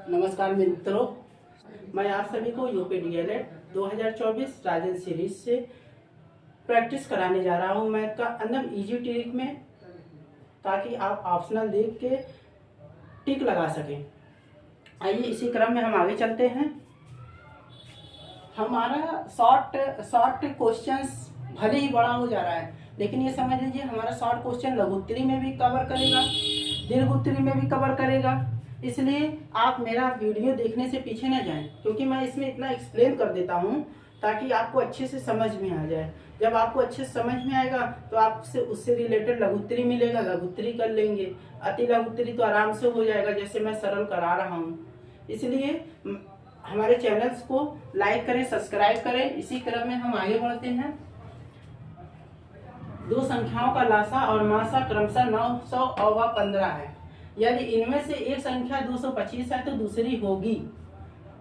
नमस्कार मित्रों, मैं आप सभी को यूपी डीएलएड 2024 राजन सीरीज से प्रैक्टिस कराने जा रहा हूं मैथ का एकदम इजी ट्रिक में, ताकि आप ऑप्शनल देख के टिक लगा सकें। आइए इसी क्रम में हम आगे चलते हैं। हमारा शॉर्ट क्वेश्चंस भले ही बड़ा हो जा रहा है, लेकिन ये समझ लीजिए हमारा शॉर्ट क्वेश्चन लघु उत्तरी में भी कवर करेगा, दीर्घ उत्तरी में भी कवर करेगा। इसलिए आप मेरा वीडियो देखने से पीछे न जाएं, क्योंकि मैं इसमें इतना एक्सप्लेन कर देता हूं ताकि आपको अच्छे से समझ में आ जाए। जब आपको अच्छे से समझ में आएगा तो आपसे उससे रिलेटेड लघु उत्तरी मिलेगा, लघु उत्तरी कर लेंगे। अति लघु उत्तरी तो आराम से हो जाएगा, जैसे मैं सरल करा रहा हूँ। इसलिए हमारे चैनल्स को लाइक करें, सब्सक्राइब करें। इसी क्रम में हम आगे बढ़ते हैं। दो संख्याओं का लासा और मासा क्रमशः 900 और 15 है। यदि इनमें से एक संख्या 225 है तो दूसरी होगी।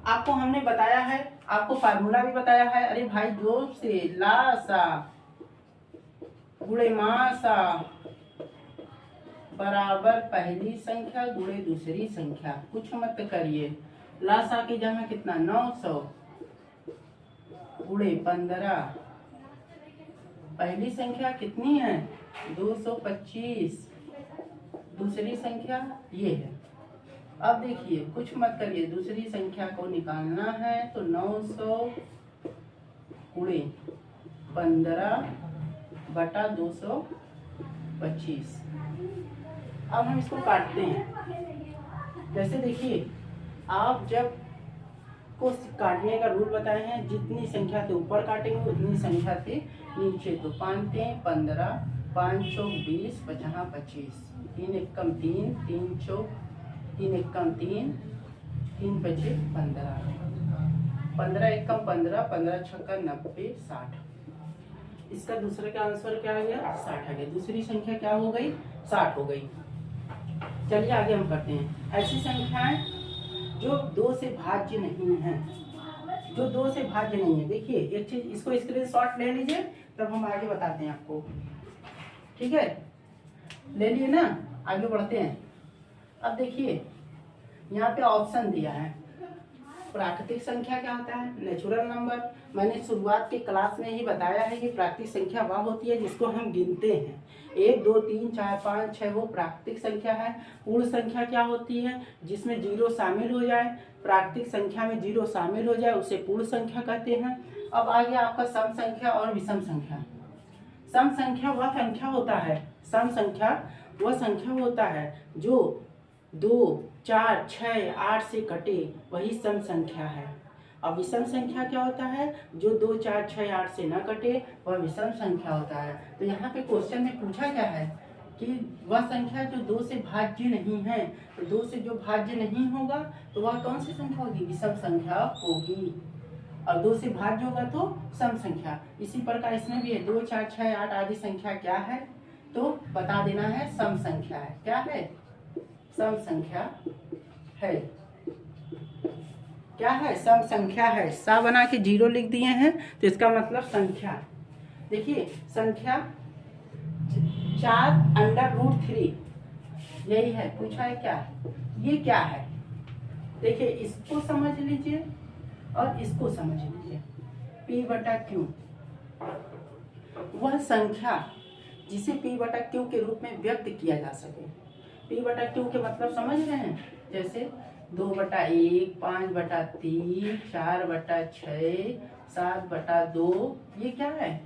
आपको हमने बताया है, आपको फार्मूला भी बताया है। अरे भाई जोर से, लासा गुणे मासा बराबर पहली संख्या गुणे दूसरी संख्या। कुछ मत करिए। लासा की जगह कितना 900 गुणे 15। पहली संख्या कितनी है 225, दूसरी संख्या ये है। अब देखिए कुछ मत करिए, दूसरी संख्या को निकालना है तो 900 गुणे 15 बटा 225। अब हम इसको काटते हैं। जैसे देखिए, आप जब को काटने का रूल बताए हैं, जितनी संख्या से ऊपर काटेंगे उतनी संख्या से नीचे। तो 5 × 15, 5 × 20, 50 25, 3 × 1 = 3, 3 × 3 × 1 = 3, 3 × 5 = 15, 15 × 1 = 15, 15 × 6 = 90, 60। इसका दूसरे का आंसर क्या आ गया 60 आ गया। दूसरी संख्या क्या हो गई 60 हो गई। चलिए आगे हम करते हैं। ऐसी संख्याएं जो 2 से भाज्य नहीं है, जो 2 से भाज्य नहीं है। देखिए एक चीज, इसको स्क्रीनशॉट ले लीजिए, तब हम आगे बताते हैं आपको। ठीक है, ले लिए ना, आगे बढ़ते हैं। अब देखिए यहाँ पे ऑप्शन दिया है। प्राकृतिक संख्या क्या होता है, नेचुरल नंबर। मैंने शुरुआत के क्लास में ही बताया है कि प्राकृतिक संख्या वह होती है जिसको हम गिनते हैं। 1 2 3 4 5 6 वो प्राकृतिक संख्या है। पूर्ण संख्या क्या होती है, जिसमें 0 शामिल हो जाए, प्राकृतिक संख्या में 0 शामिल हो जाए, उसे पूर्ण संख्या कहते हैं। अब आ गया आपका सम संख्या और विषम संख्या। सम संख्या वह संख्या होता है, सम संख्या वह संख्या होता है जो 2 4 6 8 से कटे, वही सम संख्या है। अब विषम संख्या क्या होता है, जो 2 4 6 8 से न कटे, वह विषम संख्या होता है। तो यहाँ पे क्वेश्चन में पूछा क्या है कि वह संख्या जो 2 से भाज्य नहीं है, तो 2 से जो भाज्य नहीं होगा तो वह कौन सी संख्या होगी, विषम संख्या होगी। और 2 से भाज्य होगा तो सम संख्या। इसी प्रकार इसमें भी है, 2 4 6 8 आदि संख्या क्या है, तो बता देना है सम संख्या है। क्या है, सम संख्या है। क्या है, सम संख्या है। सा बना के 0 लिख दिए हैं तो इसका मतलब संख्या। देखिए संख्या 4√3 यही है, पूछा है क्या, ये क्या है। देखिए इसको समझ लीजिए और इसको समझ लीजिए। P/Q वह संख्या जिसे P/Q के रूप में व्यक्त किया जा सके। P/Q के मतलब समझ रहे हैं, जैसे 2/1, 5/3, 4/6, 7/2, ये क्या है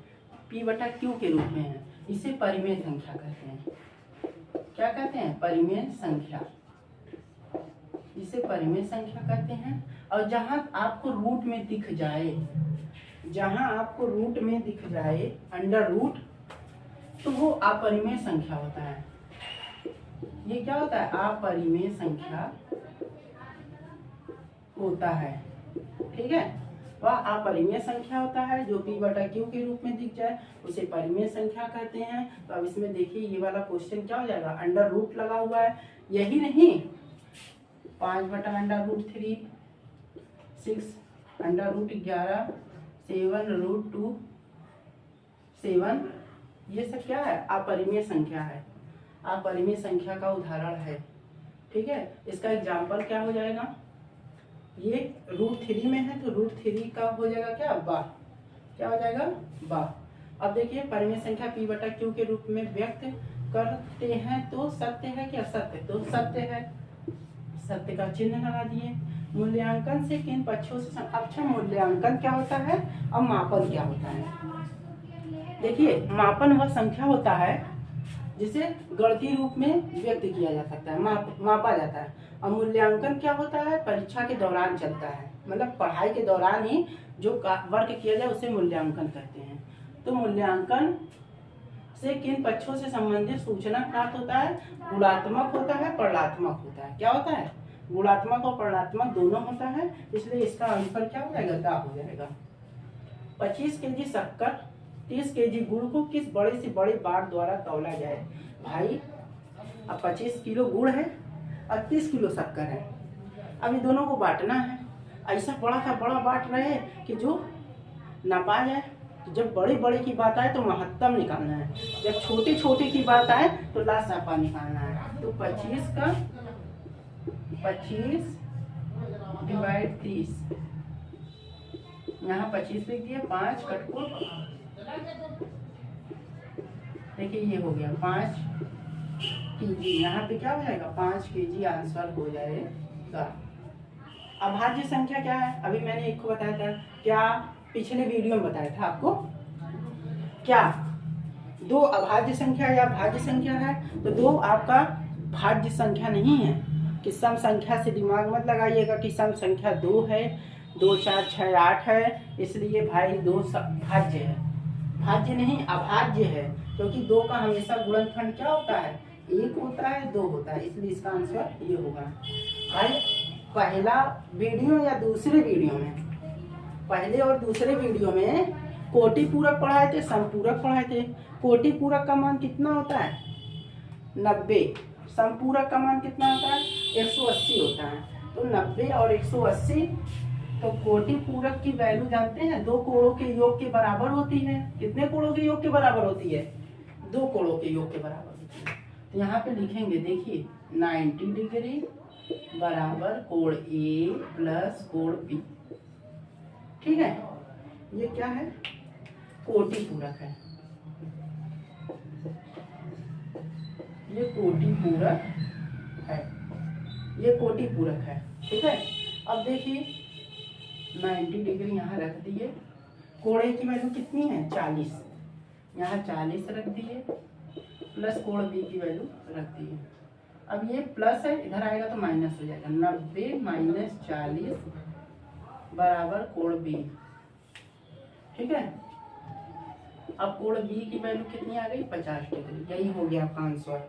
P/Q के रूप में है। इसे परिमेय संख्या कहते हैं। क्या कहते हैं, परिमेय संख्या। इसे परिमेय संख्या कहते हैं। और जहां आपको रूट में दिख जाए, जहां आपको रूट में दिख जाए अंडर रूट, तो वो अपरिमेय संख्या होता है। ये क्या होता है, अपरिमेय संख्या होता है। ठीक है, वह अपरिमेय संख्या होता है जो P/Q के रूप में दिख जाए, उसे परिमेय संख्या कहते हैं। तो अब इसमें देखिए ये वाला क्वेश्चन क्या हो जाएगा, अंडर रूट लगा हुआ है। यही नहीं, 5/√3, 6/11, 7√2, 7, ये सब क्या है, अपरिमेय संख्या है। अपरिमेय संख्या का उदाहरण है। ठीक है, इसका एग्जाम्पल क्या हो जाएगा, ये √3 में है तो √3 का हो जाएगा क्या, बा, क्या हो जाएगा, बा। अब देखिए परिमेय संख्या p/q के रूप में व्यक्त करते हैं तो सत्य है कि असत्य, तो सत्य है, सत्य का चिन्ह लगा दिए। मूल्यांकन से किन पक्षों से अच्छा, मूल्यांकन क्या होता है और मापन क्या होता है। देखिए मापन वह संख्या होता है जिसे गणितीय रूप में व्यक्त किया जा सकता है, मापा जाता है। और मूल्यांकन क्या होता है, परीक्षा के दौरान चलता है, मतलब पढ़ाई के दौरान ही जो वर्क किया जाए उसे मूल्यांकन कहते हैं। तो मूल्यांकन से किन पक्षों से संबंधित सूचना प्राप्त होता है, गुणात्मक होता है, परिमाणात्मक होता है। क्या होता है, गुणात्मक और परिमाणात्मक दोनों होता है, इसलिए इसका आंसर क्या हो जाएगा, गा हो जाएगा। 25 केजी शक्कर 30 केजी गुड़ को किस बड़े से बड़े बाट द्वारा तौला जाए। भाई अब 25 किलो गुड़ है और 30 किलो शक्कर है, अब ये दोनों को बांटना है। ऐसा बड़ा सा बड़ा बांट रहे कि जो नापा जाए। तो जब बड़े बड़े की बात आए तो महत्तम निकालना है, जब छोटे छोटे की बात आए तो लासापा निकालना है। तो 25 का 25 डिवाइड 30, यहाँ 25 लिख दिए, 5 कटको, देखिए ये हो गया 5 केजी, यहाँ पे क्या हो जाएगा 5 केजी आंसर हो जाएगा। अभाज्य संख्या क्या है, अभी मैंने एक को बताया था, क्या पिछले वीडियो में बताया था आपको, क्या दो अभाज्य संख्या या भाज्य संख्या है। तो दो आपका भाज्य संख्या नहीं है कि सम संख्या से दिमाग मत लगाइएगा कि सम संख्या 2 है, 2 4 6 8 है, इसलिए भाई 2 भाज्य है, भाज्य नहीं अभाज्य है, क्योंकि 2 का हमेशा गुणनखंड क्या होता है, 1 होता है, 2 होता है, इसलिए इसका आंसर ये होगा। भाई पहला वीडियो या दूसरे वीडियो में, पहले और दूसरे वीडियो में कोटि पूरक पढ़ाए थे, समपूरक पढ़ाए थे। कोटि पूरक का मान कितना होता है 90, समपूरक का मान कितना होता है 180 होता है। तो 90 और 180, तो कोटि पूरक की वैल्यू जानते हैं, 2 कोणों के योग के बराबर होती है। कितने कोणों के योग के बराबर होती है, 2 कोणों के योग के बराबर होती है। तो यहाँ पे लिखेंगे, देखिए 90 डिग्री बराबर कोण ए प्लस कोण बी। ठीक है, ये क्या है, कोटि पूरक है, ये कोटि पूरक है, ये कोटि पूरक है। ठीक है, अब देखिए 90 डिग्री यहाँ रख दिए, कोण ए की वैल्यू कितनी है 40, यहाँ 40 रख दिए, प्लस कोण बी की वैल्यू रख दिए। अब ये प्लस है, इधर आएगा तो माइनस हो जाएगा, 90 माइनस 40 बराबर कोण बी। ठीक है, अब कोण बी की वैल्यू कितनी आ गई 50 डिग्री, यही हो गया आपका आंसर।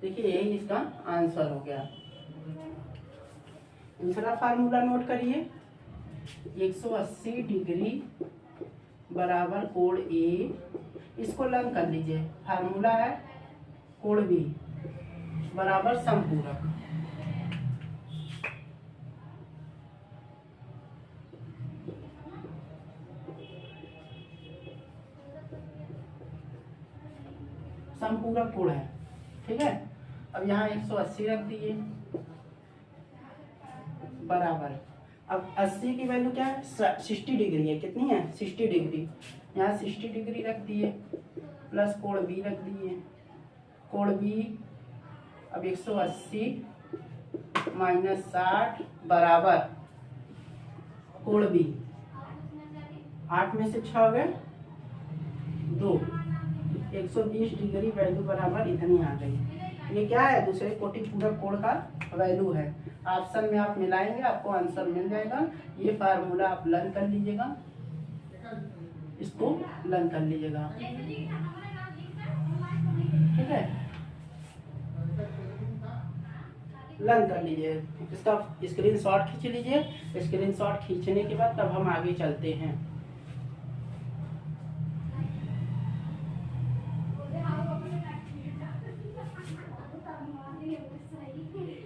देखिए यही इसका आंसर हो गया। दूसरा फार्मूला नोट करिए, 180 डिग्री बराबर कोण ए, इसको लर्न कर लीजिए। फार्मूला है कोण बी बराबर समपूरक। समपूरक कोण है। ठीक है, अब यहाँ 180 रख दिए बराबर, अब 80 की वैल्यू क्या है 60 डिग्री है, कितनी है 60 डिग्री, यहाँ 60 डिग्री रख दिए, प्लस कोण बी रख दिए, कोण बी अब 180 माइनस 60 बराबर कोण बी, 8 में से 6 गए 2, 120 डिग्री वैल्यू बराबर इतनी आ गई। ये क्या है, दूसरे कोटि पूरक कोण का वैल्यू है। ऑप्शन में आप मिलाएंगे आपको आंसर मिल जाएगा। ये फार्मूला आप लर्न कर लीजिएगा, इसको लर्न कर लीजिएगा। ठीक है, लर्न कर लीजिए, इसका स्क्रीनशॉट खींच लीजिए। स्क्रीनशॉट खींचने के बाद तब हम आगे चलते हैं।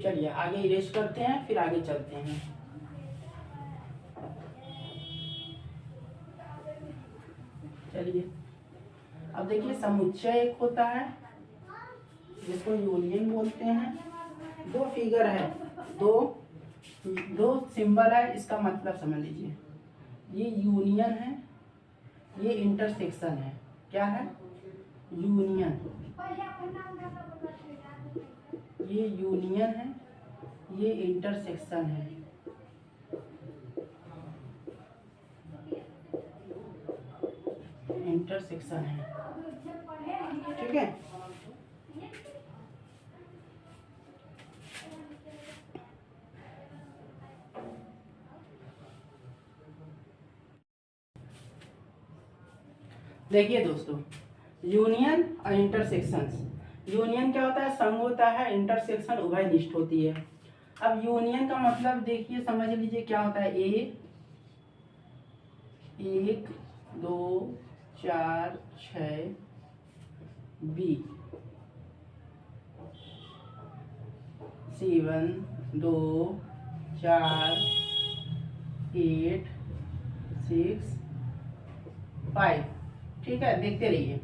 चलिए आगे इरेज करते हैं, फिर आगे चलते हैं। चलिए चलिए अब देखिए, समुच्चय एक होता है जिसको यूनियन बोलते हैं। दो फिगर है, दो सिंबल है, इसका मतलब समझ लीजिए। ये यूनियन है, ये इंटरसेक्शन है। क्या है? यूनियन। ये यूनियन है, ये इंटरसेक्शन है। इंटरसेक्शन है, ठीक है। देखिए दोस्तों, यूनियन और इंटरसेक्शन। यूनियन क्या होता है? संग होता है। इंटरसेक्शन उभयनिष्ठ होती है। अब यूनियन का मतलब देखिए, समझ लीजिए क्या होता है। ए 1 2 4 6, बी 7 2 4 8 6 5, ठीक है। देखते रहिए।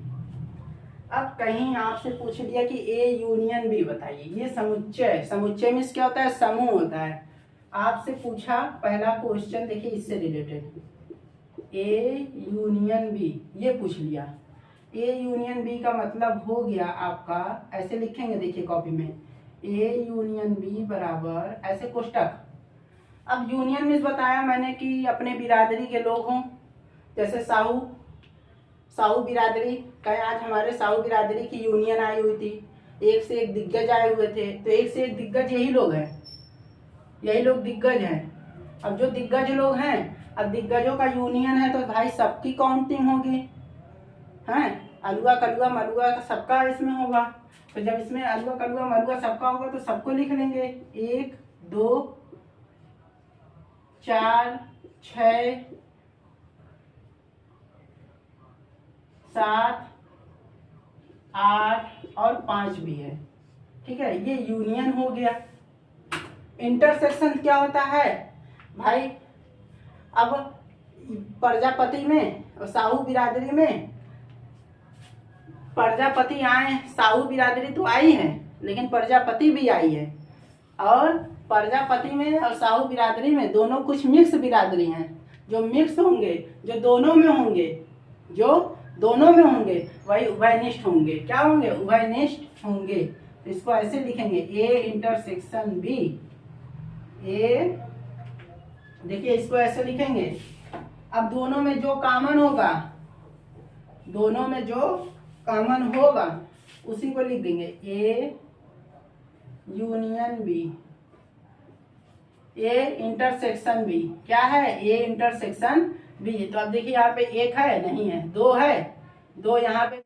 अब कहीं आपसे पूछ लिया कि ए यूनियन बी बताइए। ये समुच्चय, समुच्चय में क्या होता है? समूह होता है। आपसे पूछा पहला क्वेश्चन, देखिए इससे रिलेटेड, ए यूनियन बी, ये पूछ लिया। ए यूनियन बी का मतलब हो गया आपका, ऐसे लिखेंगे देखिए कॉपी में, ए यूनियन बी बराबर ऐसे कोष्टक। अब यूनियन में बताया मैंने कि अपने बिरादरी के लोग हों, जैसे साहू बिरादरी का, आज हमारे साहू बिरादरी की यूनियन आई हुई थी। एक से एक दिग्गज आए हुए थे, तो एक से एक दिग्गज यही लोग हैं, यही लोग दिग्गज हैं। अब जो दिग्गज लोग हैं, अब दिग्गजों का यूनियन है, तो भाई सबकी काउंटिंग होगी, हैं। अलुआ कलुआ मलुआ सबका इसमें होगा। तो जब इसमें अलुआ कलुआ मलुआ सबका होगा तो सबको लिख लेंगे। 1 2 4 6 7 8 और 5 भी है, ठीक है। ये यूनियन हो गया। इंटरसेक्शन क्या होता है भाई? अब प्रजापति में और साहू बिरादरी में, प्रजापति आए, साहू बिरादरी तो आई है, लेकिन प्रजापति भी आई है। और प्रजापति में और साहू बिरादरी में दोनों कुछ मिक्स बिरादरी हैं। जो मिक्स होंगे, जो दोनों में होंगे, वही उभयनिष्ठ होंगे। क्या होंगे? उभयनिष्ठ होंगे। तो इसको ऐसे लिखेंगे, ए इंटरसेक्शन बी। ए, देखिए इसको ऐसे लिखेंगे। अब दोनों में जो कॉमन होगा, उसी को लिख देंगे, A union B, A intersection B. क्या है? A intersection B. तो अब देखिए यहाँ पे 1 है, नहीं है, 2 है, 2 यहाँ पे